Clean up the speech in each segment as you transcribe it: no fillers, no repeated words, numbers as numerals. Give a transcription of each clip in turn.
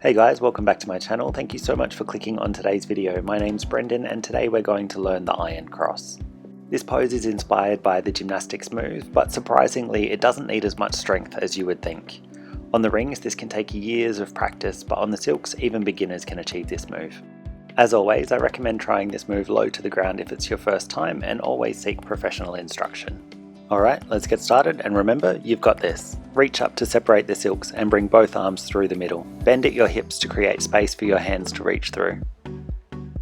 Hey guys, welcome back to my channel. Thank you so much for clicking on today's video. My name's Brendan and today we're going to learn the iron cross. This pose is inspired by the gymnastics move, but surprisingly it doesn't need as much strength as you would think. On the rings this can take years of practice, but on the silks even beginners can achieve this move. As always, I recommend trying this move low to the ground if it's your first time and always seek professional instruction. Alright, let's get started, and remember, you've got this. Reach up to separate the silks and bring both arms through the middle. Bend at your hips to create space for your hands to reach through.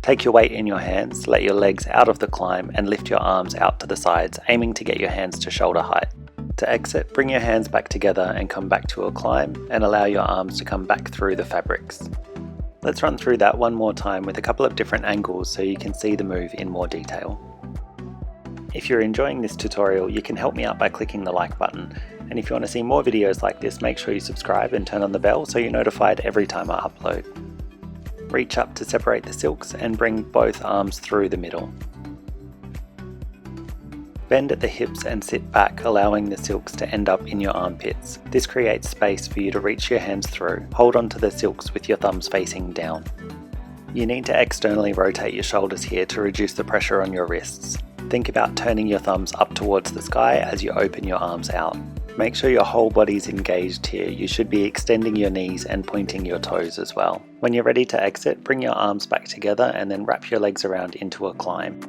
Take your weight in your hands, let your legs out of the climb and lift your arms out to the sides, aiming to get your hands to shoulder height. To exit, bring your hands back together and come back to a climb and allow your arms to come back through the fabrics. Let's run through that one more time with a couple of different angles so you can see the move in more detail. If you're enjoying this tutorial, you can help me out by clicking the like button, and if you want to see more videos like this, make sure you subscribe and turn on the bell so you're notified every time I upload. Reach up to separate the silks and bring both arms through the middle. Bend at the hips and sit back, allowing the silks to end up in your armpits. This creates space for you to reach your hands through. Hold onto the silks with your thumbs facing down. You need to externally rotate your shoulders here to reduce the pressure on your wrists. Think about turning your thumbs up towards the sky as you open your arms out. Make sure your whole body's engaged here. You should be extending your knees and pointing your toes as well. When you're ready to exit, bring your arms back together and then wrap your legs around into a climb.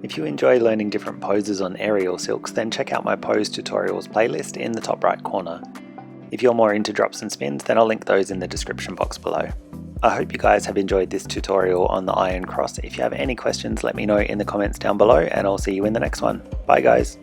If you enjoy learning different poses on aerial silks, then check out my pose tutorials playlist in the top right corner. If you're more into drops and spins, then I'll link those in the description box below. I hope you guys have enjoyed this tutorial on the iron cross. If you have any questions, let me know in the comments down below and I'll see you in the next one. Bye guys.